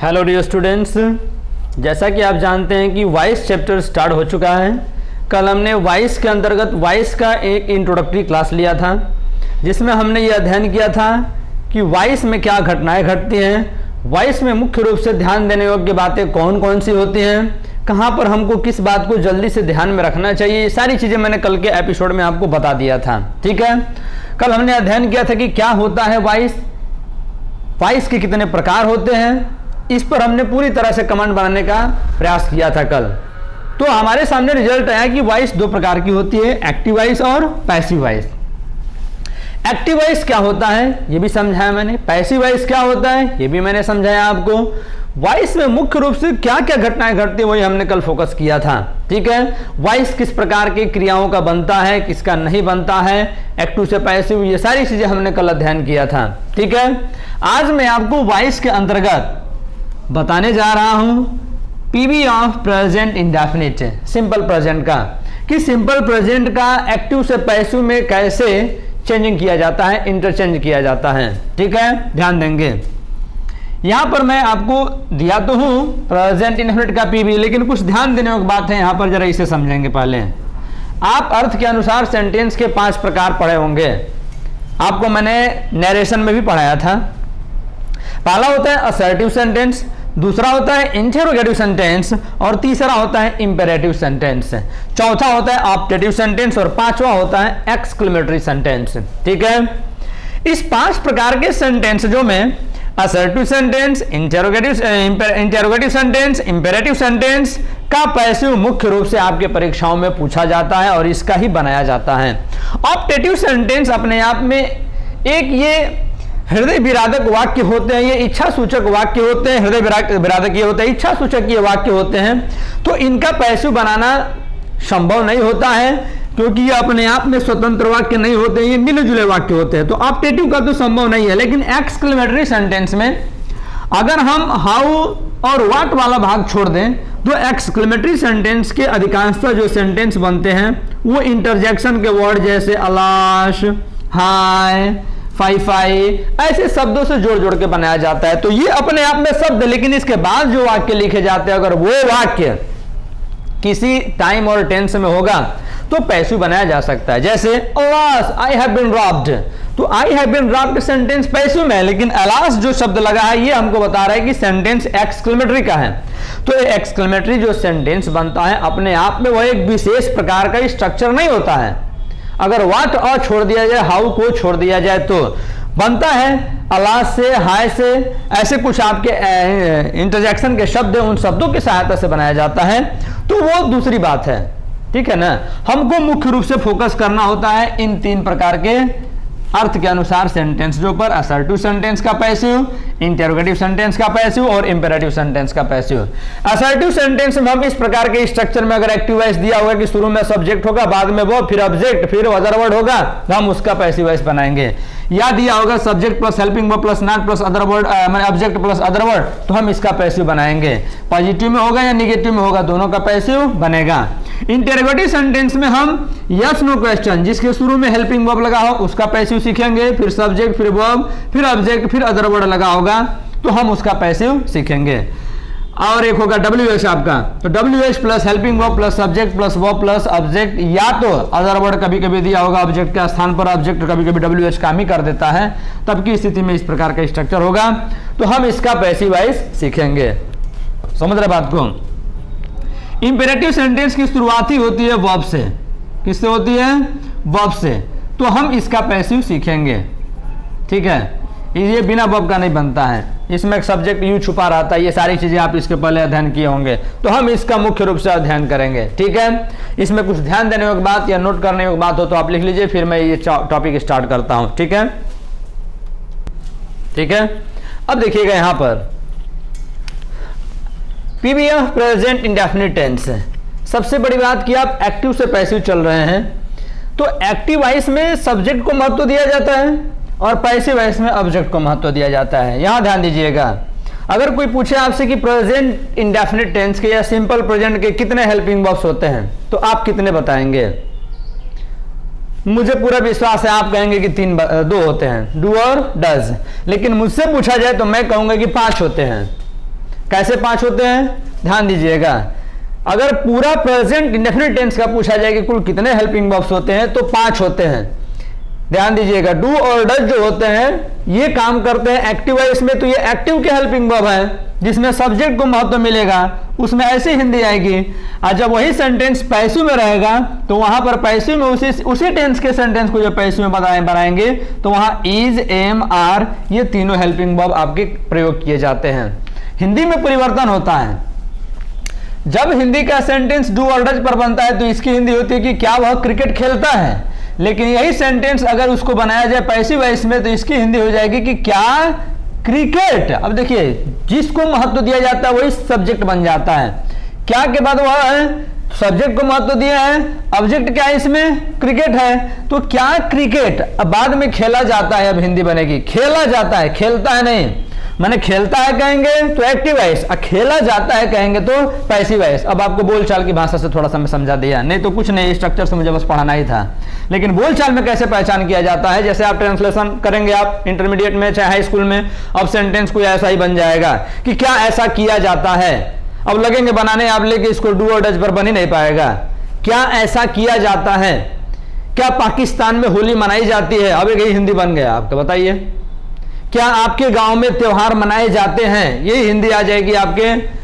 Hello dear students, जैसा कि आप जानते हैं कि वॉइस चैप्टर स्टार्ट हो चुका है। कल हमने वॉइस के अंतर्गत वॉइस का एक इंट्रोडक्टरी क्लास लिया था, जिसमें हमने ये अध्ययन किया था कि वॉइस में क्या घटनाएं घटती हैं, वॉइस में मुख्य रूप से ध्यान देने योग्य बातें कौन कौन सी होती हैं, कहाँ पर हमको किस बात को जल्दी से ध्यान में रखना चाहिए। ये सारी चीज़ें मैंने कल के एपिसोड में आपको बता दिया था। ठीक है, कल हमने अध्ययन किया था कि क्या होता है वॉइस, वॉइस के कितने प्रकार होते हैं। इस पर हमने पूरी तरह से कमांड बनाने का प्रयास किया था कल। तो हमारे सामने रिजल्ट आया कि वॉइस दो प्रकार की होती है, एक्टिव वॉइस और पैसिव वॉइस। एक्टिव वॉइस क्या होता है ये भी समझाया मैंने, पैसिव वॉइस क्या होता है ये भी मैंने समझाया आपको। वॉइस में मुख्य रूप से क्या क्या घटनाएं घटती है वही हमने कल फोकस किया था। ठीक है, वॉइस किस प्रकार की क्रियाओं का बनता है, किसका नहीं बनता है, एक्टिव से पैसिव, ये सारी चीजें हमने कल अध्ययन किया था। ठीक है, आज मैं आपको वॉइस के अंतर्गत बताने जा रहा हूं PV of present indefinite, simple present का, कि सिंपल प्रेजेंट का एक्टिव से पैसिव में कैसे चेंजिंग किया जाता है, इंटरचेंज किया जाता है। ठीक है, ध्यान देंगे। यहां पर मैं आपको दिया तो हूं प्रेजेंट इंडेफिनिट का पीवी, लेकिन कुछ ध्यान देने की बात है यहां पर, जरा इसे समझेंगे। पहले आप अर्थ के अनुसार सेंटेंस के 5 प्रकार पढ़े होंगे, आपको मैंने नरेशन में भी पढ़ाया था। पहला होता है असर्टिव सेंटेंस, दूसरा होता है इंटेरोगेटिव सेंटेंस, और तीसरा होता है इंपेरेटिव सेंटेंस, चौथा होता है ऑप्टेटिव सेंटेंस, और पांचवा होता है एक्सक्लेमेटरी सेंटेंस। ठीक है, इस 5 प्रकार के सेंटेंसों में assertive sentence, interrogative sentence, imperative sentence का पैसिव मुख्य रूप से आपके परीक्षाओं में पूछा जाता है और इसका ही बनाया जाता है। ऑप्टेटिव सेंटेंस अपने आप में एक ये हृदय विराधक वाक्य होते हैं, ये इच्छा सूचक वाक्य होते हैं, हृदय विराधक ये होते हैं, इच्छा सूचक ये वाक्य होते हैं, तो इनका पैसिव बनाना संभव नहीं होता है, क्योंकि ये अपने आप में स्वतंत्र वाक्य नहीं होते, ये मिले जुले वाक्य होते हैं। तो ऑप्टेटिव का तो संभव नहीं है। लेकिन एक्सक्लेमेटरी सेंटेंस में अगर हम हाउ और व्हाट वाला भाग छोड़ दें तो एक्सक्लेमेटरी सेंटेंस के अधिकांशतः जो सेंटेंस बनते हैं वो इंटरजेक्शन के वर्ड जैसे अलाश, हाय, फाई ऐसे शब्दों से जोड़ जोड़ के बनाया जाता है। तो ये अपने आप में शब्द, लेकिन इसके बाद जो वाक्य लिखे जाते हैं अगर वो वाक्य किसी टाइम और टेंस में होगा तो पैसिव बनाया जा सकता है। जैसे alas I have been robbed, तो I have been robbed sentence passive में है, लेकिन अलास जो शब्द लगा है ये हमको बता रहा है कि सेंटेंस एक्सक्लेमेटरी का है। तो एक्सक्लेमेटरी जो सेंटेंस बनता है अपने आप में वह एक विशेष प्रकार का स्ट्रक्चर नहीं होता है। अगर व्हाट और छोड़ दिया जाए, हाउ को छोड़ दिया जाए तो बनता है अलास से, हाय से, ऐसे कुछ आपके इंटरजेक्शन के शब्द उन शब्दों की सहायता से बनाया जाता है, तो वो दूसरी बात है। ठीक है ना, हमको मुख्य रूप से फोकस करना होता है इन 3 प्रकार के अर्थ के अनुसार सेंटेंस जो पर असर्टिव सेंटेंस का पैसिव, इंटेरोगेटिव सेंटेंस का पैसिव और इंपेरेटिव सेंटेंस का पैसिव। असर्टिव सेंटेंस में हम इस प्रकार के स्ट्रक्चर में अगर एक्टिव वॉइस दिया होगा कि शुरू में सब्जेक्ट होगा, बाद में वो, फिर ऑब्जेक्ट, फिर अदर वर्ड होगा, तो हम उसका पैसिव वॉइस बनाएंगे। या दिया होगा subject plus helping verb plus not plus other word, माने ऑब्जेक्ट प्लस अदर वर्ड, तो हम इसका पैसिव बनाएंगे। पॉजिटिव में होगा या नेगेटिव में होगा, दोनों का पैसिव बनेगा। इंटेरोगेटिव सेंटेंस में हम यस नो क्वेश्चन जिसके शुरू में हेल्पिंग वर्ब लगा हो उसका पैसिव सीखेंगे, फिर सब्जेक्ट, फिर वर्ब, फिर ऑब्जेक्ट, फिर अदर वर्ड लगा होगा तो हम उसका पैसिव सीखेंगे। और एक होगा WH आपका, तो WH plus helping verb plus subject plus verb plus object, या तो अदर वर्ड कभी कभी दिया होगा ऑब्जेक्ट के स्थान पर, ऑब्जेक्ट कभी कभी WH काम ही कर देता है, तब की स्थिति में इस प्रकार का स्ट्रक्चर होगा, तो हम इसका पैसिव वॉइस सीखेंगे। समझ रहे बात को। इंपेरेटिव सेंटेंस की शुरुआत ही होती है वर्ब से, किससे होती है, वर्ब से, तो हम इसका पैसिव सीखेंगे। ठीक है, ये बिना वर्ब का नहीं बनता है, इसमें एक सब्जेक्ट यू छुपा रहता है, ये सारी चीजें आप इसके पहले अध्ययन किए होंगे, तो हम इसका मुख्य रूप से अध्ययन करेंगे। ठीक है, इसमें कुछ ध्यान देने की बात या नोट करने की बात हो तो आप लिख लीजिए, फिर मैं ये टॉपिक स्टार्ट करता हूं। ठीक है, ठीक है, अब देखिएगा यहां पर PV of present indefinite tense. सबसे बड़ी बात कि आप एक्टिव से पैसिव चल रहे हैं, तो एक्टिव वॉइस में सब्जेक्ट को महत्व दिया जाता है और पैसिव वॉइस में ऑब्जेक्ट को महत्व दिया जाता है। यहां ध्यान दीजिएगा, अगर कोई पूछे आपसे कि प्रेजेंट इंडेफिनिट टेंस के या सिंपल प्रेजेंट के कितने हेल्पिंग वर्ब्स होते हैं, तो आप कितने बताएंगे? मुझे पूरा विश्वास है आप कहेंगे कि 2 होते हैं, डू और डज। लेकिन मुझसे पूछा जाए तो मैं कहूंगा कि 5 होते हैं। कैसे 5 होते हैं, ध्यान दीजिएगा। अगर पूरा प्रेजेंट इंडेफिनिट टेंस का पूछा जाए कि कुल कितने हेल्पिंग वर्ब्स होते हैं तो 5 होते हैं। ध्यान दीजिएगा, डू और डज जो होते हैं ये काम करते हैं एक्टिव वॉइस में, तो ये एक्टिव के हेल्पिंग वर्ब है जिसमें सब्जेक्ट को महत्व मिलेगा, उसमें ऐसी हिंदी आएगी। और जब वही सेंटेंस पैसिव में रहेगा तो वहां पर पैसिव में उसी टेंस के सेंटेंस को जब पैसिव में बनाएंगे तो वहां इज, एम, आर ये तीनों हेल्पिंग वर्ब आपके प्रयोग किए जाते हैं। हिंदी में परिवर्तन होता है, जब हिंदी का सेंटेंस डू और डज पर बनता है तो इसकी हिंदी होती है कि क्या वह क्रिकेट खेलता है, लेकिन यही सेंटेंस अगर उसको बनाया जाए पैसिव वॉइस में तो इसकी हिंदी हो जाएगी कि क्या क्रिकेट। अब देखिए, जिसको महत्व दिया जाता है वही सब्जेक्ट बन जाता है। क्या के बाद वह है सब्जेक्ट को महत्व दिया है, ऑब्जेक्ट क्या है इसमें, क्रिकेट है, तो क्या क्रिकेट। अब बाद में खेला जाता है, अब हिंदी बनेगी खेला जाता है, खेलता है नहीं, माने खेलता है कहेंगे तो एक्टिव वॉइस, और खेला जाता है कहेंगे तो पैसिव वॉइस। अब आपको बोलचाल की भाषा से थोड़ा सा मैं समझा दिया, नहीं तो कुछ नहीं, स्ट्रक्चर से मुझे बस पढ़ाना ही था। लेकिन बोलचाल में कैसे पहचान किया जाता है, जैसे आप ट्रांसलेशन करेंगे आप इंटरमीडिएट में चाहे हाई स्कूल में, अब सेंटेंस कोई ऐसा ही बन जाएगा कि क्या ऐसा किया जाता है। अब लगेंगे बनाने आप, लेके इसको डू और डज पर बन ही नहीं पाएगा। क्या ऐसा किया जाता है, क्या पाकिस्तान में होली मनाई जाती है, अब यही हिंदी बन गया आपका, बताइए। क्या आपके गांव में त्योहार मनाए जाते हैं, यही हिंदी आ जाएगी आपके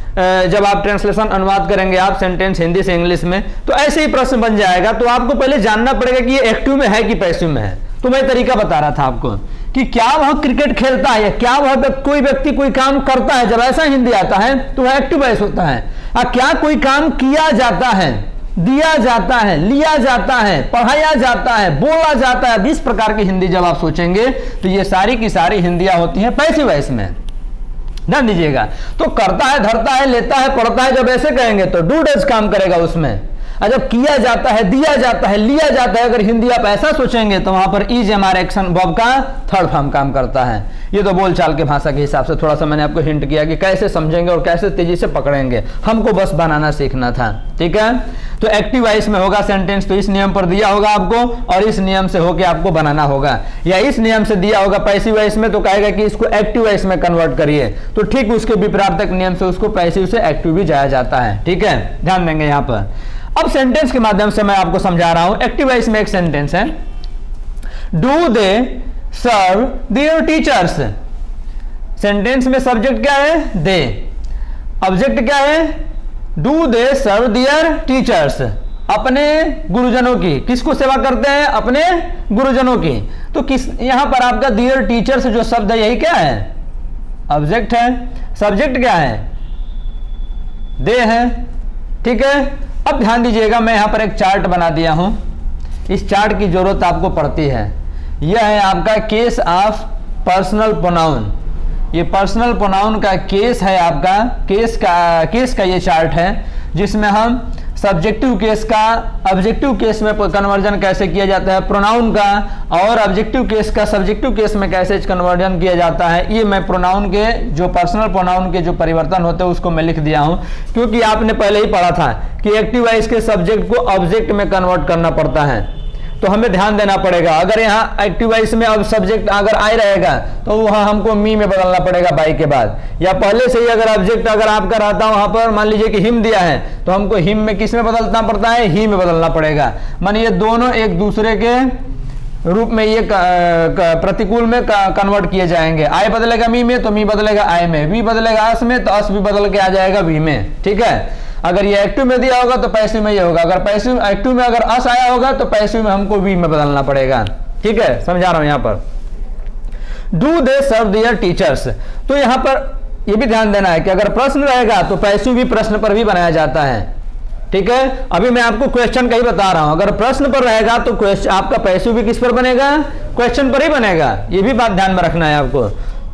जब आप ट्रांसलेशन अनुवाद करेंगे आप सेंटेंस हिंदी से इंग्लिश में, तो ऐसे ही प्रश्न बन जाएगा। तो आपको पहले जानना पड़ेगा कि ये एक्टिव में है कि पैसिव में है। तो मैं तरीका बता रहा था आपको कि क्या वह क्रिकेट खेलता है या क्या वह कोई व्यक्ति कोई काम करता है, जब ऐसा हिंदी आता है तो वह एक्टिव वॉइस होता है। क्या कोई काम किया जाता है, दिया जाता है, लिया जाता है, पढ़ाया जाता है, बोला जाता है, 20 प्रकार की हिंदी जब आप सोचेंगे तो ये सारी की सारी हिंदियां होती हैं पैसिव वॉइस में। ध्यान दीजिएगा, तो करता है, धरता है, लेता है, पढ़ता है, जब ऐसे कहेंगे तो डू डज काम करेगा उसमें। और जब किया जाता है, दिया जाता है, लिया जाता है, अगर हिंदी आप ऐसा सोचेंगे तो वहां पर इज हमारे एक्शन वर्ब का थर्ड फॉर्म काम करता है। ये तो बोलचाल के भाषा के हिसाब से थोड़ा सा मैंने आपको हिंट किया कि कैसे समझेंगे और कैसे तेजी से पकड़ेंगे, हमको बस बनाना सीखना था। ठीक है, तो एक्टिव वॉइस में होगा सेंटेंस तो इस नियम पर दिया होगा आपको, और इस नियम से होके आपको बनाना होगा, या इस नियम से दिया होगा पैसिव वॉइस में तो कहेगा कि इसको एक्टिव वॉइस में कन्वर्ट करिए, तो ठीक उसके विपरीत नियम से उसको पैसिव से एक्टिव भी जाया जाता है। ठीक है, ध्यान देंगे यहाँ पर। अब सेंटेंस के माध्यम से मैं आपको समझा रहा हूं। एक्टिव वॉइस में एक सेंटेंस है, do they serve their teachers. Sentence में सब्जेक्ट क्या है, दे, ऑब्जेक्ट क्या है, do they serve their teachers, अपने गुरुजनों की, किसको सेवा करते हैं, अपने गुरुजनों की। तो किस यहां पर आपका देयर टीचर्स जो शब्द है यही क्या है, ऑब्जेक्ट है, सब्जेक्ट क्या है, दे है। ठीक है, अब ध्यान दीजिएगा, मैं यहां पर एक चार्ट बना दिया हूं, इस चार्ट की जरूरत आपको पड़ती है। यह है आपका केस ऑफ पर्सनल प्रोनाउन, ये पर्सनल प्रोनाउन का केस है आपका, केस का ये चार्ट है जिसमें हम सब्जेक्टिव केस का ऑब्जेक्टिव केस में कन्वर्जन कैसे किया जाता है प्रोनाउन का, और ऑब्जेक्टिव केस का सब्जेक्टिव केस में कैसे कन्वर्जन किया जाता है। ये मैं प्रोनाउन के जो पर्सनल प्रोनाउन के जो परिवर्तन होते हैं उसको मैं लिख दिया हूं, क्योंकि आपने पहले ही पढ़ा था कि एक्टिव वॉइस के सब्जेक्ट को ऑब्जेक्ट में कन्वर्ट करना पड़ता है, तो हमें ध्यान देना पड़ेगा। अगर यहाँ एक्टिव वॉइस में अब सब्जेक्ट अगर आई रहेगा तो वहां हमको मी में बदलना पड़ेगा बाई के बाद, या पहले से ही अगर ऑब्जेक्ट अगर आपका रहता वहां पर मान लीजिए कि हिम दिया है तो हमको हिम में किस में बदलना पड़ता है, ही में बदलना पड़ेगा। माने ये दोनों एक दूसरे के रूप में ये प्रतिकूल में कन्वर्ट किए जाएंगे। आई बदलेगा मी में तो मी बदलेगा आई में, वी बदलेगा अस में तो अस भी बदल के आ जाएगा वी में। ठीक है, अगर ये एक्टिव में दिया होगा तो पैसिव में ये होगा, अगर पैसिव एक्टिव में अगर अस आया होगा तो पैसिव में हमको वी में बदलना पड़ेगा। ठीक है, समझा रहा हूं यहां पर। Do they serve their teachers, तो यहां पर ये भी ध्यान देना है कि अगर प्रश्न रहेगा तो पैसिव भी प्रश्न पर भी बनाया जाता है। ठीक है, अभी मैं आपको क्वेश्चन का ही बता रहा हूं, अगर प्रश्न पर रहेगा तो क्वेश्चन आपका पैसिव भी किस पर बनेगा, क्वेश्चन पर ही बनेगा, ये भी बात ध्यान में रखना है आपको।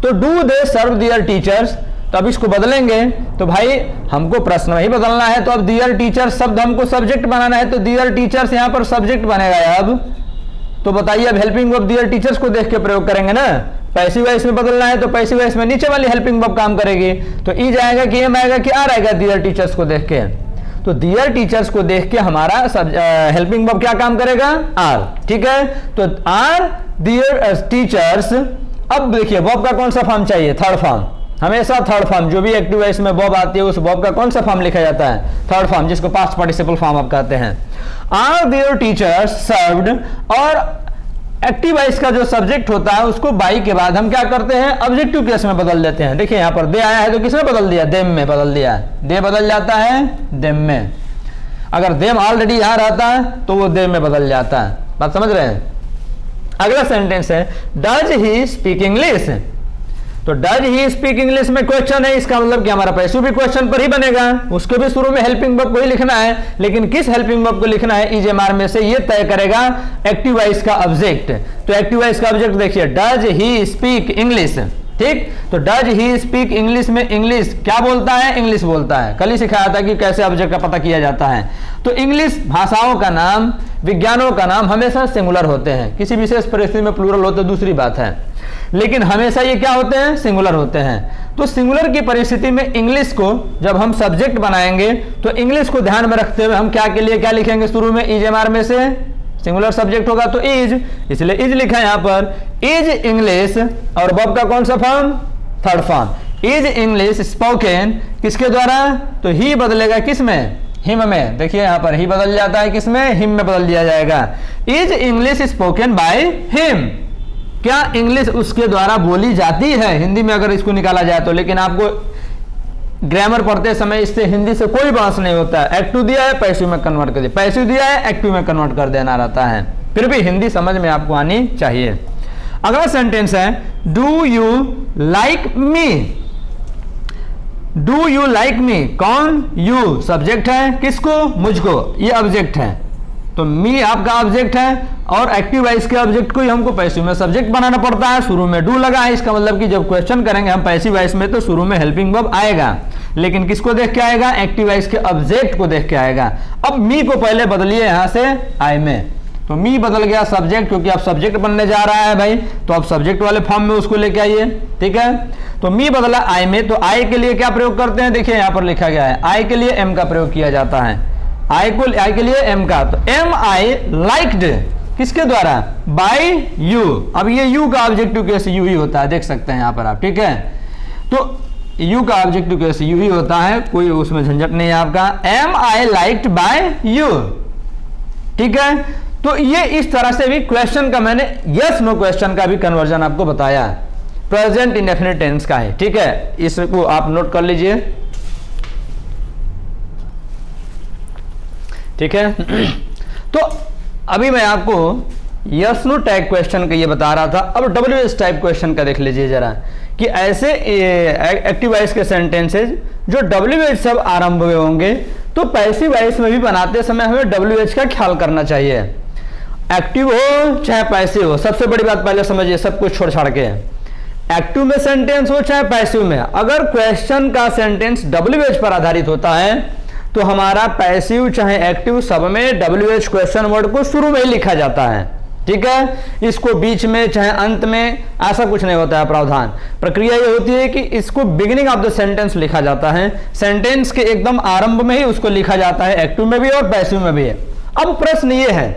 तो do they serve their teachers, तो अब इसको बदलेंगे तो भाई हमको प्रश्न ही बदलना है, तो अब डियर टीचर्स शब्द हमको सब्जेक्ट बनाना है, तो डियर टीचर्स यहाँ पर सब्जेक्ट बनेगा। अब तो बताइए, अब हेल्पिंग वर्ब डियर टीचर्स को देख के प्रयोग करेंगे ना, पैसिव वॉइस में बदलना है तो पैसिव वॉइस में नीचे वाली हेल्पिंग वर्ब काम करेगी, तो ई जाएगा कि एम आएगा कि आर आएगा डियर टीचर्स को देख के। तो डियर टीचर्स को देख के हमारा हेल्पिंग वर्ब क्या काम करेगा, आर। ठीक है, तो आर डियर टीचर्स। अब देखिए वर्ब का कौन सा फॉर्म चाहिए, थर्ड फॉर्म, हमेशा थर्ड फॉर्म, जो भी एक्टिव वॉइस में वर्ब आती है उस वर्ब का कौन सा फॉर्म लिखा जाता है? थर्ड फॉर्म, जिसको पास्ट पार्टिसिपल फॉर्म आप कहते हैं। आर देयर टीचर्स सर्व्ड, और एक्टिव वॉइस का जो सब्जेक्ट होता है उसको बाई के बाद हम क्या करते हैं? ऑब्जेक्टिव केस में बदल देते हैं। देखिए यहां पर दे आया है तो किसमें बदल दिया? देम में बदल दिया। दे बदल जाता है देम में। अगर देम ऑलरेडी यहां रहता है तो वो देम में बदल जाता है। बात समझ रहे हैं? अगला सेंटेंस है डज ही स्पीक इंग्लिश। तो डज ही स्पीक इंग्लिश में क्वेश्चन है, इसका मतलब कि हमारा पैसिव भी क्वेश्चन पर ही बनेगा। उसके भी शुरू में हेल्पिंग वर्ब को ही लिखना है, लेकिन किस हेल्पिंग वर्ब को लिखना है इज एम आर में से ये तय करेगा एक्टिव वॉइस का ऑब्जेक्ट। तो एक्टिव वॉइस का ऑब्जेक्ट देखिए डज ही स्पीक इंग्लिश, ठीक। तो डज ही स्पीक इंग्लिश में इंग्लिश क्या बोलता है? इंग्लिश बोलता है। कल ही सिखाया था कि कैसे ऑब्जेक्ट का पता किया जाता है। तो इंग्लिश भाषाओं का नाम, विज्ञानों का नाम हमेशा सिंगुलर होते हैं। किसी विशेष परिस्थिति में प्लूरल होते दूसरी बात है, लेकिन हमेशा ये क्या होते हैं? सिंगुलर होते हैं। तो सिंगुलर की परिस्थिति में इंग्लिश को जब हम सब्जेक्ट बनाएंगे तो इंग्लिश को ध्यान में रखते हुए हम क्या के लिए क्या लिखेंगे? शुरू में इज एम आर में से सिंगुलर सब्जेक्ट होगा तो इज, इसलिए इज लिखा है यहां पर। इज इंग्लिश, और वर्ब का कौन सा form? Third form. Is English spoken किसके द्वारा? तो ही बदलेगा किस में? हिम में। देखिए यहां पर ही बदल जाता है किसमें? हिम में बदल दिया जाएगा। Is English spoken by him, क्या इंग्लिश उसके द्वारा बोली जाती है? हिंदी में अगर इसको निकाला जाए तो, लेकिन आपको ग्रामर पढ़ते समय इससे हिंदी से कोई बहस नहीं होता है। एक्टिव दिया है पैसिव में कन्वर्ट कर दिया, पैसिव दिया है एक्टिव में कन्वर्ट कर देना रहता है। फिर भी हिंदी समझ में आपको आनी चाहिए। अगला सेंटेंस है do you like me. Do you like me, कौन? यू सब्जेक्ट है, किसको? मुझको, ये ऑब्जेक्ट है। तो मी आपका ऑब्जेक्ट है और एक्टिव वॉइस के ऑब्जेक्ट को ही हमको पैसिव में सब्जेक्ट बनाना पड़ता है। शुरू में डू लगा है, इसका मतलब कि जब क्वेश्चन करेंगे हम पैसिव वॉइस में तो शुरू में हेल्पिंग वर्ब आएगा, लेकिन किसको देख के आएगा? एक्टिव वॉइस के ऑब्जेक्ट को देख के आएगा। अब मी को पहले बदलिए यहां से आई में, तो मी बदल गया सब्जेक्ट, क्योंकि आप सब्जेक्ट बनने जा रहा है भाई, तो आप सब्जेक्ट वाले फॉर्म में उसको लेके आइए, ठीक है। तो मी बदला आई में, तो आई के लिए क्या प्रयोग करते हैं? देखिए यहां पर लिखा गया है आई के लिए एम का प्रयोग किया जाता है। आई के लिए एम का, तो एम आई लाइक्ड किसके द्वारा? By you. अब ये यू का ऑब्जेक्टिव केस यू ही होता है, देख सकते हैं यहां पर आप, ठीक है। तो यू का ऑब्जेक्टिव केस यू ही होता है, कोई उसमें झंझट नहीं है आपका। Am I liked by you, ठीक है। तो ये इस तरह से भी क्वेश्चन का मैंने यस नो क्वेश्चन का भी कन्वर्जन आपको बताया, प्रेजेंट इंडेफिनिट टेंस का है, ठीक है। इसको आप नोट कर लीजिए, ठीक है। तो अभी मैं आपको यस नो टाइप क्वेश्चन का ये बता रहा था। अब डब्ल्यूएच टाइप क्वेश्चन का देख लीजिए जरा, कि ऐसे एक्टिव वॉइस के सेंटेंसेज जो डब्ल्यूएच सब आरंभ हुए होंगे, तो पैसिव वॉइस में भी बनाते समय हमें डब्ल्यूएच का ख्याल करना चाहिए। एक्टिव हो चाहे पैसिव हो, सबसे बड़ी बात पहले समझिए, सब कुछ छोड़ छाड़ के। एक्टिव में सेंटेंस हो चाहे पैसिव में, अगर क्वेश्चन का सेंटेंस डब्ल्यूएच पर आधारित होता है तो हमारा पैसिव चाहे एक्टिव सब में डब्ल्यूएच क्वेश्चन वर्ड को शुरू में ही लिखा जाता है, ठीक है। इसको बीच में चाहे अंत में ऐसा कुछ नहीं होता है प्रावधान। प्रक्रिया ये होती है कि इसको बिगिनिंग ऑफ द सेंटेंस लिखा जाता है, सेंटेंस के एकदम आरंभ में ही उसको लिखा जाता है, एक्टिव में भी और पैसिव में भी है। अब प्रश्न ये है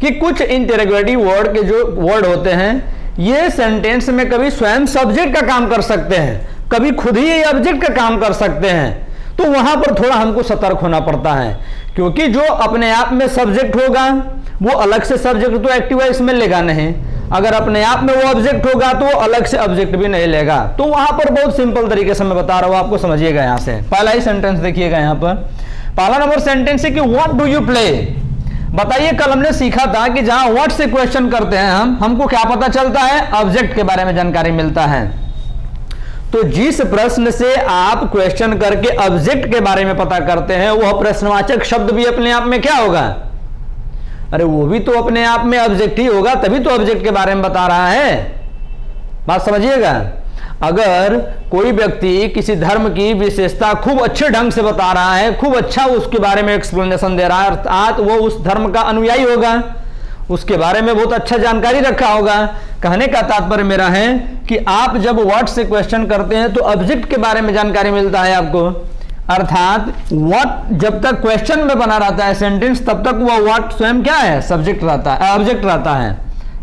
कि कुछ इंटरोगेटिव वर्ड के जो वर्ड होते हैं ये सेंटेंस में कभी स्वयं सब्जेक्ट का काम कर सकते हैं, कभी खुद ही ऑब्जेक्ट का काम कर सकते हैं। तो वहां पर थोड़ा हमको सतर्क होना पड़ता है, क्योंकि जो अपने आप में सब्जेक्ट होगा वो अलग से सब्जेक्ट तो एक्टिव वॉइस में लेगा नहीं, अगर अपने आप में वो ऑब्जेक्ट होगा तो वो अलग से ऑब्जेक्ट भी नहीं लेगा। तो वहां पर बहुत सिंपल तरीके से मैं बता रहा हूं, आपको समझिएगा। यहां से पहला ही सेंटेंस देखिएगा, यहां पर पहला नंबर सेंटेंस है कि व्हाट डू यू प्ले। बताइए, कल हमने सीखा था कि जहां व्हाट से क्वेश्चन करते हैं हमको क्या पता चलता है? ऑब्जेक्ट के बारे में जानकारी मिलता है। तो जिस प्रश्न से आप क्वेश्चन करके ऑब्जेक्ट के बारे में पता करते हैं वह प्रश्नवाचक शब्द भी अपने आप में क्या होगा? अरे वो भी तो अपने आप में ऑब्जेक्ट ही होगा, तभी तो ऑब्जेक्ट के बारे में बता रहा है। बात समझिएगा। अगर कोई व्यक्ति किसी धर्म की विशेषता खूब अच्छे ढंग से बता रहा है, खूब अच्छा उसके बारे में एक्सप्लेनेशन दे रहा है, अर्थात वो उस धर्म का अनुयायी होगा, उसके बारे में बहुत अच्छा जानकारी रखा होगा। कहने का तात्पर्य मेरा है कि आप जब व्हाट से क्वेश्चन करते हैं तो ऑब्जेक्ट के बारे में जानकारी मिलता है आपको, अर्थात व्हाट जब तक क्वेश्चन में बना रहता है सेंटेंस, तब तक वो व्हाट स्वयं क्या है? सब्जेक्ट रहता है, ऑब्जेक्ट रहता है।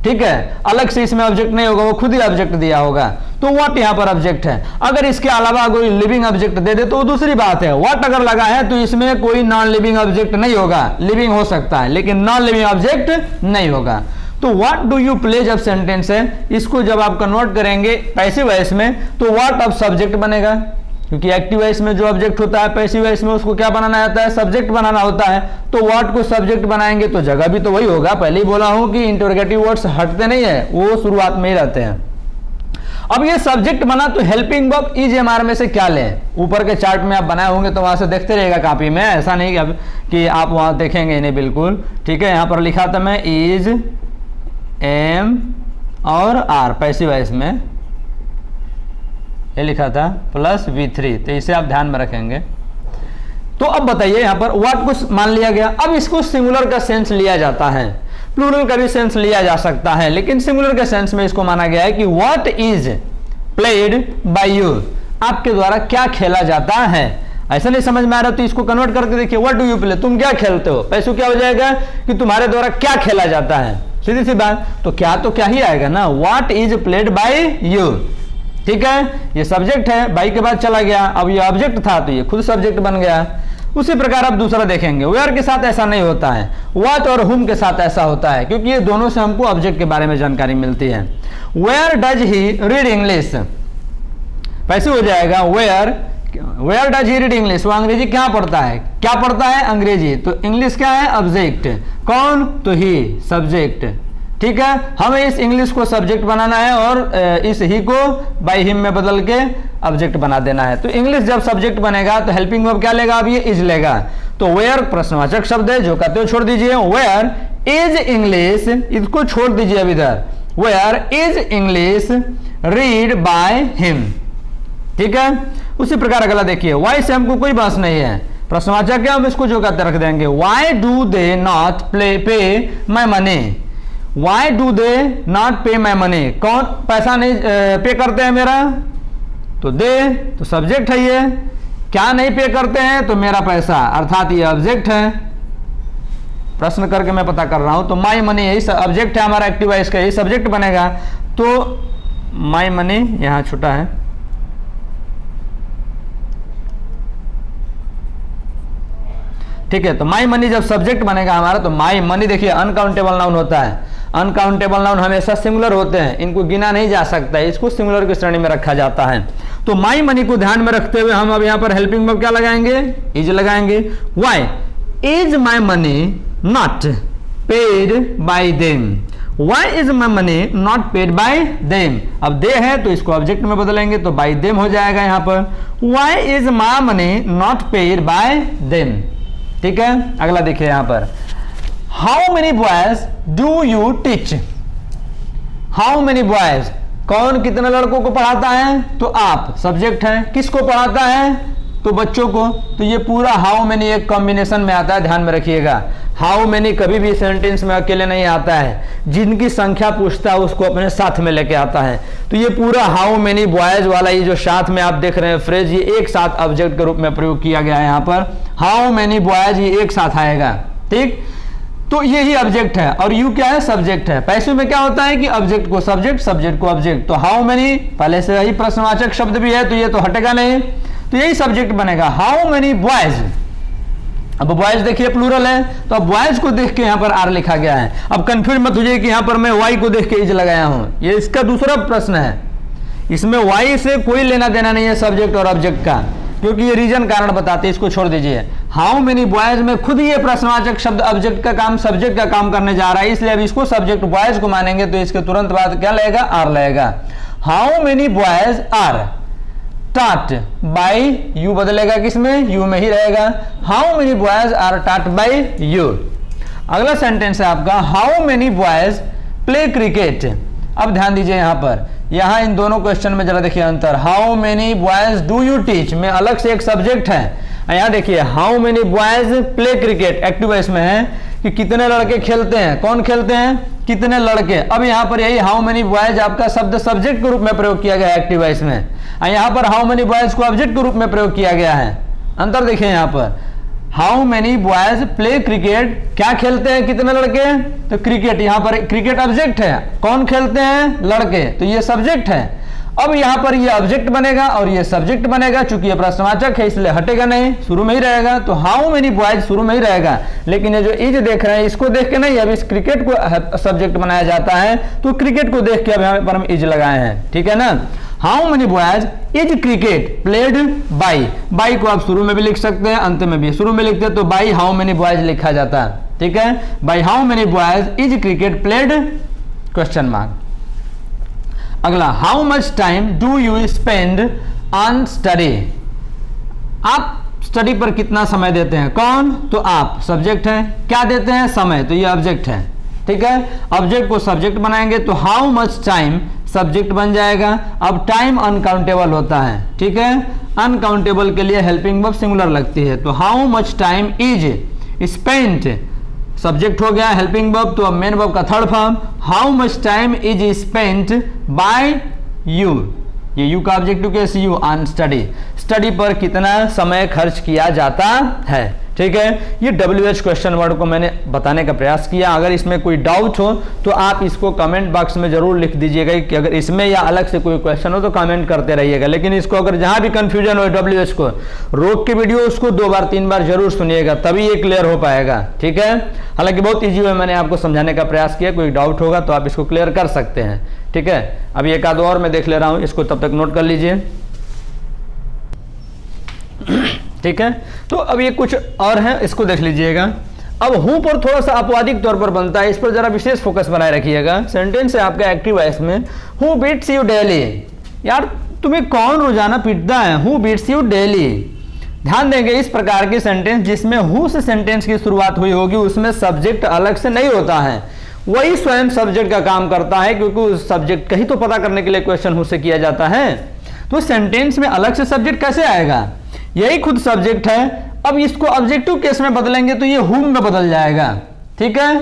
ठीक है, अलग से इसमें ऑब्जेक्ट नहीं होगा, वो खुद ही ऑब्जेक्ट दिया होगा, तो व्हाट यहाँ पर ऑब्जेक्ट है। अगर इसके अलावा कोई लिविंग ऑब्जेक्ट दे दे तो वो दूसरी बात है। व्हाट अगर लगा है तो इसमें कोई नॉन लिविंग ऑब्जेक्ट नहीं होगा, लिविंग हो सकता है लेकिन नॉन लिविंग ऑब्जेक्ट नहीं होगा। तो व्हाट डू यू प्ले जब सेंटेंस है, इसको जब आप कन्वर्ट करेंगे पैसिव वॉइस में तो व्हाट अब सब्जेक्ट बनेगा, क्योंकि एक्टिव वॉइस में जो ऑब्जेक्ट होता है पैसिव वॉइस में उसको क्या बनाना आता है, सब्जेक्ट बनाना होता है। तो व्हाट को सब्जेक्ट बनाएंगे तो जगह भी तो वही होगा। पहले ही बोला हूं कि इंटरोगेटिव वर्ड्स हटते नहीं है, वो शुरुआत में ही रहते हैं। अब ये सब्जेक्ट बना तो हेल्पिंग वर्ब इज एमआर में से क्या लें, ऊपर के चार्ट में आप बनाए होंगे तो वहां से देखते रहिएगा कॉपी में, ऐसा नहीं कि आप वहां देखेंगे नहीं, बिल्कुल ठीक है। यहां पर लिखा था मैं इज एम और आर पैसिव वॉइस में ये लिखा था प्लस V3, तो इसे आप ध्यान में रखेंगे। तो अब बताइए यहां पर व्हाट को मान लिया गया, अब इसको सिंगुलर का सेंस लिया जाता है, प्लूरल का भी सेंस लिया जा सकता है, लेकिन सिंगुलर के सेंस में इसको माना गया है कि what is played by you, आपके द्वारा क्या खेला जाता है। ऐसा नहीं समझ में आ रहा तो इसको कन्वर्ट करके देखिए, व्हाट डू यू प्ले, तुम क्या खेलते हो, पैसों क्या हो जाएगा कि तुम्हारे द्वारा क्या खेला जाता है, सीधी सी बात। तो क्या ही आएगा ना, what is played by you, ठीक है। ये सब्जेक्ट है, बाई के बाद चला गया, अब ये ऑब्जेक्ट था तो ये खुद सब्जेक्ट बन गया। उसी प्रकार अब दूसरा देखेंगे, वेयर के साथ ऐसा नहीं होता है, व्हाट और हुम के साथ ऐसा होता है, क्योंकि ये दोनों से हमको ऑब्जेक्ट के बारे में जानकारी मिलती है। Where does he read English, पैसे हो जाएगा where does he read English, वो अंग्रेजी क्या पढ़ता है, क्या पढ़ता है अंग्रेजी, तो इंग्लिश क्या है ऑब्जेक्ट, कौन तो ही सब्जेक्ट, ठीक है। हमें इस इंग्लिश को सब्जेक्ट बनाना है और इस ही को बाय हिम में बदल के ऑब्जेक्ट बना देना है। तो इंग्लिश जब सब्जेक्ट बनेगा तो हेल्पिंग वर्ब क्या लेगा, अब ये इज लेगा। तो वेयर प्रश्नवाचक शब्द है, जो कहते हो छोड़ दीजिए, वेयर इज इंग्लिश, इसको छोड़ दीजिए अब इधर, where is English read by him, ठीक है। उसी प्रकार अगला देखिए, वाई से हमको कोई बहस नहीं है, प्रश्नवाचक है, हम इसको जो कहते रख देंगे, वाई डू दे नॉट पे my money, why do they not पे माई मनी, कौन पैसा नहीं पे करते हैं मेरा, तो दे तो सब्जेक्ट है, ये क्या नहीं पे करते हैं तो मेरा पैसा, अर्थात ये ऑब्जेक्ट है। प्रश्न करके मैं पता कर रहा हूं, तो माई मनी यही ऑब्जेक्ट है हमारा, एक्टिव वॉइस का यही सब्जेक्ट बनेगा। तो माई मनी यहां छूटा है, ठीक है। तो माई मनी जब सब्जेक्ट बनेगा हमारा, तो माई मनी देखिए अनकाउंटेबल नाउन होता है, अनकाउंटेबल नाउन हमेशा सिंगुलर होते हैं, इनको गिना नहीं जा सकता है, इसको सिंगुलर की श्रेणी में रखा जाता है। तो माई मनी को ध्यान में रखते हुए हम अब यहाँ पर हेल्पिंग वर्ब क्या लगाएंगे, इज लगाएंगे। Why is my money not paid by them, why is my money not paid by them, अब दे है तो इसको ऑब्जेक्ट में बदलेंगे तो बाय देम हो जाएगा यहाँ पर, why is my money not paid by them, ठीक है। अगला देखिए यहां पर, how many boys do you teach, how many boys, कौन कितने लड़कों को पढ़ाता है, तो आप सब्जेक्ट है, किसको पढ़ाता है तो बच्चों को। तो ये पूरा हाउ मेनी एक कॉम्बिनेशन में आता है, ध्यान में रखिएगा। हाउ मेनी कभी भी सेंटेंस में अकेले नहीं आता है, जिनकी संख्या पूछता है उसको अपने साथ में लेके आता है। तो ये पूरा हाउ मेनी बॉयज वाला ये जो साथ में आप देख रहे हैं फ्रेज, ये एक साथ ऑब्जेक्ट के रूप में प्रयोग किया गया है यहाँ पर, हाउ मेनी बॉयज ये एक साथ आएगा, ठीक। तो ये ही ऑब्जेक्ट है और यू क्या है, सब्जेक्ट है। पैसिव में क्या होता है कि ऑब्जेक्ट को सब्जेक्ट, सब्जेक्ट को ऑब्जेक्ट। तो हाउ मेनी पहले से ही प्रश्नवाचक शब्द भी है तो ये तो हटेगा नहीं, तो यही सब्जेक्ट बनेगा, हाउ मेनी बॉयज। अब बॉयज देखिए प्लूरल है, तो अब बॉयज को देख के यहाँ पर आर लिखा गया है। अब कंफ्यूज मत हो जाइए कि यहाँ पर मैं वाई को देख के इज लगाया हूं, ये इसका दूसरा प्रश्न है, इसमें वाई से कोई लेना देना नहीं है सब्जेक्ट और ऑब्जेक्ट का, क्योंकि ये रीजन कारण बताते हैं, इसको छोड़ दीजिए। हाउ मेनी बॉयज में खुद ही ये प्रश्नवाचक शब्द ऑब्जेक्ट का काम, सब्जेक्ट का काम करने जा रहा है, इसलिए अब इसको सब्जेक्ट बॉयज को मानेंगे तो इसके तुरंत बाद क्या लगेगा, आर लगेगा। How many boys are taught by you बदलेगा किसमें, यू में ही रहेगा, how many boys are taught by you। अगला सेंटेंस है आपका, how many boys play cricket. अब ध्यान दीजिए यहाँ पर, यहाँ इन दोनों क्वेश्चन में जरा देखिए अंतर, how many boys do you teach में अलग से एक सब्जेक्ट है, यहाँ देखिए how many boys play cricket active voice में है कि कितने लड़के खेलते हैं, कौन खेलते हैं, कितने लड़के। अब यहाँ पर यही हाउ मेनी बॉयज आपका शब्द सब्जेक्ट के रूप में प्रयोग किया गया है एक्टिव वॉइस में, यहाँ पर हाउ मेनी बॉयज को ऑब्जेक्ट के रूप में प्रयोग किया गया है। अंतर देखिए यहाँ पर, how many boys play cricket, क्या खेलते हैं कितने लड़के, तो क्रिकेट, यहां पर क्रिकेट ऑब्जेक्ट है, कौन खेलते हैं, लड़के, तो ये सब्जेक्ट है। अब यहां पर ये ऑब्जेक्ट बनेगा और ये सब्जेक्ट बनेगा, चूंकि ये प्रश्नवाचक है इसलिए हटेगा नहीं, शुरू में ही रहेगा, तो हाउ मेनी बॉयज शुरू में ही रहेगा। लेकिन ये जो इज देख रहे हैं इसको देख के नहीं, अब इस क्रिकेट को सब्जेक्ट बनाया जाता है, तो क्रिकेट को देख के अब यहाँ पर हम इज लगाए हैं, ठीक है ना। How many boys is cricket played by, by को आप शुरू में भी लिख सकते हैं, अंत में भी, शुरू में लिखते हैं तो बाई हाउ मेनी बॉयज लिखा जाता है, ठीक है। By how many boys is cricket played, question mark. अगला, how much time do you spend on study, आप स्टडी पर कितना समय देते हैं, कौन, तो आप, सब्जेक्ट है, क्या देते हैं, समय, तो ये ऑब्जेक्ट है, ठीक है। ऑब्जेक्ट को सब्जेक्ट बनाएंगे तो हाउ मच टाइम सब्जेक्ट बन जाएगा। अब टाइम अनकाउंटेबल होता है, ठीक है, अनकाउंटेबल के लिए हेल्पिंग वर्ब सिंगुलर लगती है, तो how much time is spent, subject हो गया, हेल्पिंग वर्ब, तो अब मेन वर्ब का third form, how much time is spent by you, ये यू का objective case you, on study, study पर कितना समय खर्च किया जाता है, ठीक है। ये WH क्वेश्चन वर्ड को मैंने बताने का प्रयास किया। अगर इसमें कोई डाउट हो तो आप इसको कमेंट बॉक्स में जरूर लिख दीजिएगा कि अगर इसमें या अलग से कोई क्वेश्चन हो तो कमेंट करते रहिएगा। लेकिन इसको अगर जहां भी कंफ्यूजन हो WH को, रोक के वीडियो उसको 2 बार 3 बार जरूर सुनिएगा, तभी ये क्लियर हो पाएगा, ठीक है। हालांकि बहुत ईजी वे मैंने आपको समझाने का प्रयास किया, कोई डाउट होगा तो आप इसको क्लियर कर सकते हैं, ठीक है। अभी एक आध और मैं देख ले रहा हूं, इसको तब तक नोट कर लीजिए, ठीक है। तो अब ये कुछ और है, इसको देख लीजिएगा। अब हूं पर थोड़ा सा अपवादिक तौर पर बनता है, इस पर जरा विशेष फोकस बनाए रखिएगा। सेंटेंस है आपका एक्टिव वॉइस में, हु बीट्स यू डेली, यार तुम्हें कौन रोजाना पीटता है, हु बीट्स यू डेली। ध्यान देंगे इस प्रकार की सेंटेंस जिसमें हु से सेंटेंस की शुरुआत हुई होगी उसमें सब्जेक्ट अलग से नहीं होता है, वही स्वयं सब्जेक्ट का काम करता है, क्योंकि उस सब्जेक्ट का ही तो पता करने के लिए क्वेश्चन हु से किया जाता है। तो सेंटेंस में अलग से सब्जेक्ट कैसे आएगा, यही खुद सब्जेक्ट है। अब इसको ऑब्जेक्टिव केस में बदलेंगे तो ये हुम में बदल जाएगा, ठीक है।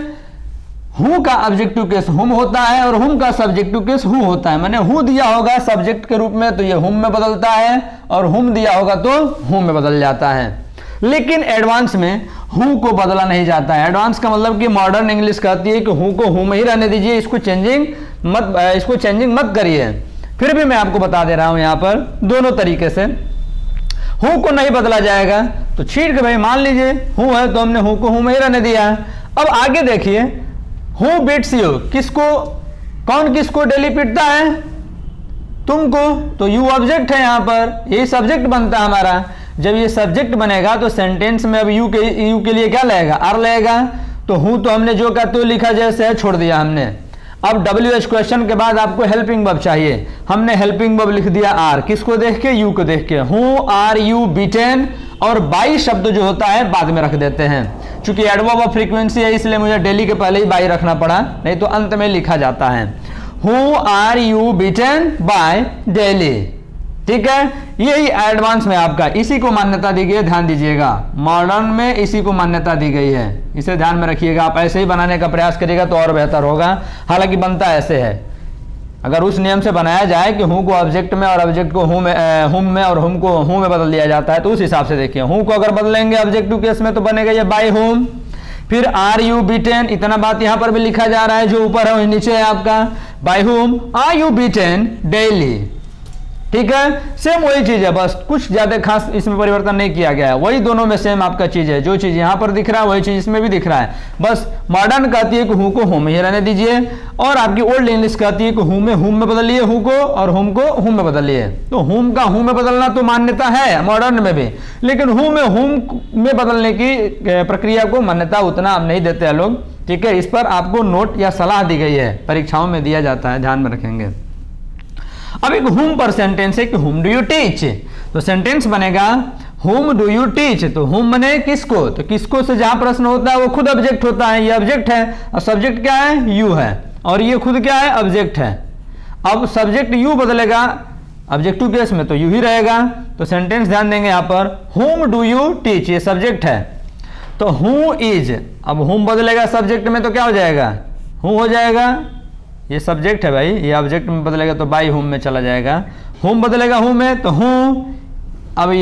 हु का ऑब्जेक्टिव केस हुम होता है और हुम का सब्जेक्टिव केस हु होता है। मैंने हु दिया होगा सब्जेक्ट के रूप में तो ये हुम में बदलता है, और हुम दिया होगा तो हुम में बदल जाता है। लेकिन एडवांस में हु को बदला नहीं जाता है। एडवांस का मतलब कि मॉडर्न इंग्लिश कहती है कि हु को हु में ही रहने दीजिए, इसको चेंजिंग मत करिए। फिर भी मैं आपको बता दे रहा हूं यहां पर दोनों तरीके से, हु को नहीं बदला जाएगा तो छीट के भाई मान लीजिए हु है तो हमने हु को हु में ही रहने दिया। अब आगे देखिए, हु बीट्स यू, किसको, कौन किसको डेली पीटता है, तुमको, तो यू ऑब्जेक्ट है, यहां पर ये सब्जेक्ट बनता है हमारा। जब ये सब्जेक्ट बनेगा तो सेंटेंस में अब यू के लिए क्या लगेगा, आर लगेगा। तो हु तो हमने जो का तो लिखा जैसे है छोड़ दिया हमने। अब WH क्वेश्चन के बाद आपको हेल्पिंग वर्ब चाहिए, हमने हेल्पिंग वर्ब लिख दिया आर, किसको देख के, यू को देख के। हु आर यू बीटेन, और बाई शब्द जो होता है बाद में रख देते हैं, चूंकि एडवर्ब ऑफ फ्रीक्वेंसी है इसलिए मुझे डेली के पहले ही बाई रखना पड़ा, नहीं तो अंत में लिखा जाता है who are you beaten by daily, ठीक है। यही एडवांस में आपका, इसी को मान्यता दी गई है, ध्यान दीजिएगा। मॉडर्न में इसी को मान्यता दी गई है, इसे ध्यान में रखिएगा। आप ऐसे ही बनाने का प्रयास करिएगा तो और बेहतर होगा। हालांकि बनता ऐसे है, अगर उस नियम से बनाया जाए कि हु को ऑब्जेक्ट में और ऑब्जेक्ट को हुम में और हुम को हु में बदल दिया जाता है, तो उस हिसाब से देखिए। हु को अगर बदलेंगे ऑब्जेक्टिव केस में तो बनेगा ये बाय हुम, फिर आर यू बीटेन, इतना बात यहां पर भी लिखा जा रहा है, जो ऊपर है नीचे है आपका, by whom are you beaten daily, ठीक है। सेम वही चीज है, बस कुछ ज्यादा खास इसमें परिवर्तन नहीं किया गया है, वही दोनों में सेम आपका चीज है। जो चीज यहां पर दिख रहा है वही चीज इसमें भी दिख रहा है, बस मॉडर्न कहती है कि हु को हुम ही रहने दीजिए, और आपकी ओल्ड इंग्लिश कहती है कि हुम में बदलिए हु को, और हुम को हुम में बदलिए। तो हुम का हुम में बदलना तो मान्यता है मॉडर्न में भी, लेकिन हुम में बदलने की प्रक्रिया को मान्यता उतना अब नहीं देते हैं लोग, ठीक है। इस पर आपको नोट या सलाह दी गई है, परीक्षाओं में दिया जाता है, ध्यान में रखेंगे। अब एक हुम पर सेंटेंस है कि हुम डू यू टीच, तो सेंटेंस बनेगा हुम डू यू टीच। तो हुम बने किसको, तो किसको से जहां प्रश्न होता है वो खुद ऑब्जेक्ट होता है, ये ऑब्जेक्ट है, और सब्जेक्ट क्या है, यू है, और ये खुद क्या है, ऑब्जेक्ट है। अब सब्जेक्ट यू बदलेगा ऑब्जेक्टिव केस में तो यू ही रहेगा। तो सेंटेंस ध्यान देंगे यहां पर, हुम डू यू टीच, ये सब्जेक्ट है, तो हु इज, अब हुम बदलेगा सब्जेक्ट में तो क्या हो जाएगा, हु हो जाएगा, ये सब्जेक्ट है भाई, ये ऑब्जेक्ट में बदलेगा तो बाय हुम में चला जाएगा। हुम बदलेगा हु में तो हु अब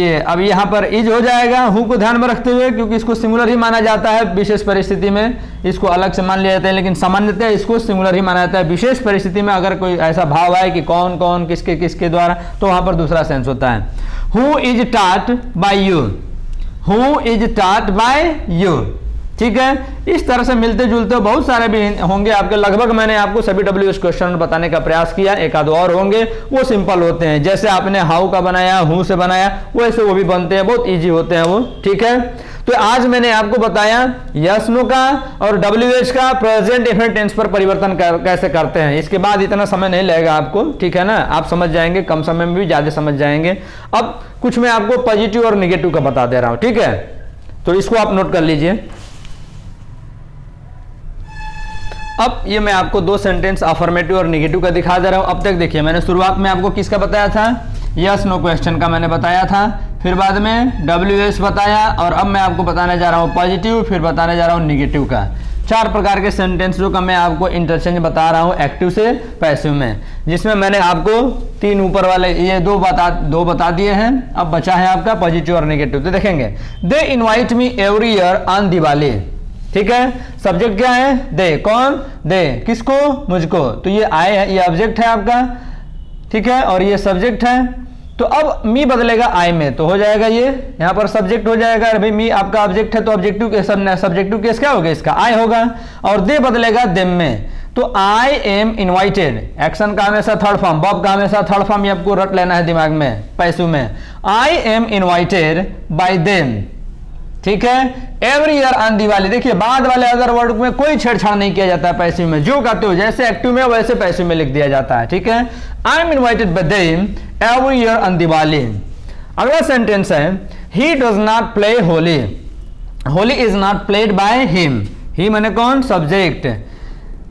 यहाँ पर इज हो जाएगा हु को ध्यान में रखते हुए, क्योंकि इसको सिंगुलर ही माना जाता है। विशेष परिस्थिति में इसको अलग से मान लिया जाता है, लेकिन सामान्यतः इसको सिंगुलर ही माना जाता है। विशेष परिस्थिति में अगर कोई ऐसा भाव आए कि कौन कौन किसके किसके द्वारा, तो वहां पर दूसरा सेंस होता है। Who is taught by you, who is taught by you, ठीक है। इस तरह से मिलते जुलते बहुत सारे भी होंगे आपके, लगभग मैंने आपको सभी WH क्वेश्चन बताने का प्रयास किया। एक आध और होंगे वो सिंपल होते हैं, जैसे आपने हाउ का बनाया, हु से बनाया, वैसे वो भी बनते हैं, बहुत इजी होते हैं वो, ठीक है। तो आज मैंने आपको बताया यस नो का और WH का प्रेजेंट इंडेफिनिट टेंस पर परिवर्तन कैसे करते हैं। इसके बाद इतना समय नहीं लगेगा आपको, ठीक है ना, आप समझ जाएंगे, कम समय में भी ज्यादा समझ जाएंगे। अब कुछ मैं आपको पॉजिटिव और निगेटिव का बता दे रहा हूं, ठीक है, तो इसको आप नोट कर लीजिए। अब ये मैं आपको दो सेंटेंस अफर्मेटिव और नेगेटिव का दिखा दे रहा हूं। अब तक देखिए, मैंने शुरुआत में आपको किसका बताया था, यस नो क्वेश्चन का मैंने बताया था, फिर बाद में WH बताया, और अब मैं आपको बताने जा रहा हूं पॉजिटिव, फिर बताने जा रहा हूं नेगेटिव का। 4 प्रकार के सेंटेंसों का मैं आपको इंटरचेंज बता रहा हूं एक्टिव से पैसिव में, जिसमें मैंने आपको 3 ऊपर वाले ये दो बता दिए हैं। अब बचा है आपका पॉजिटिव और नेगेटिव। तो देखेंगे, they invite me every year on Diwali, ठीक है। सब्जेक्ट क्या है, दे, कौन, दे, किसको, मुझको, तो ये आए है, ये ऑब्जेक्ट है आपका, ठीक है, और ये सब्जेक्ट है। तो अब मी बदलेगा आई में, तो हो जाएगा ये यहां पर सब्जेक्ट हो जाएगा। अरे भाई मी आपका ऑब्जेक्ट है, तो सब्जेक्टिव केस क्या होगा, इसका आई होगा, और दे बदलेगा देम में, तो आई एम इनवाइटेड। एक्शन का हमेशा थर्ड फॉर्म, वर्ब का हमेशा थर्ड फॉर्म, ये आपको रट लेना है दिमाग में पैसिव में। आई एम इनवाइटेड बाय देम, ठीक है, एवरी ईयर ऑन दिवाली। देखिए बाद वाले अदर वर्ड में कोई छेड़छाड़ नहीं किया जाता है पैसिव में, जो कहते हो जैसे एक्टिव में वैसे पैसिव में लिख दिया जाता है, ठीक है। I am invited by them every year on Diwali. अगला सेंटेंस है, he does not play Holi, Holi is not played by him. He माने कौन, सब्जेक्ट,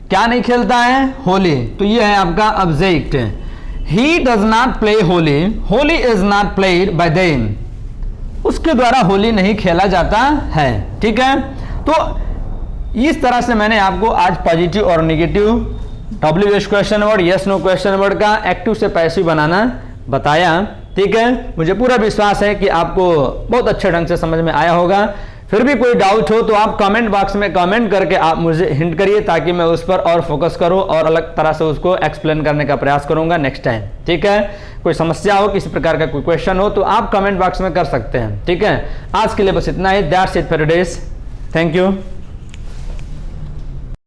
क्या नहीं खेलता है, होली, तो ये है आपका object. He does not play Holi, Holi is not played bye them, उसके द्वारा होली नहीं खेला जाता है, ठीक है। तो इस तरह से मैंने आपको आज पॉजिटिव और negative WH question word, yes no question word का एक्टिव से पैसिव बनाना बताया, ठीक है। मुझे पूरा विश्वास है कि आपको बहुत अच्छे ढंग से समझ में आया होगा। फिर भी कोई डाउट हो तो आप कमेंट बॉक्स में कमेंट करके आप मुझे हिंट करिए, ताकि मैं उस पर और फोकस करूं और अलग तरह से उसको एक्सप्लेन करने का प्रयास करूंगा नेक्स्ट टाइम, ठीक है। कोई समस्या हो, किसी प्रकार का कोई क्वेश्चन हो, तो आप कमेंट बॉक्स में कर सकते हैं, ठीक है। आज के लिए बस इतना ही। That's it for today, thank you.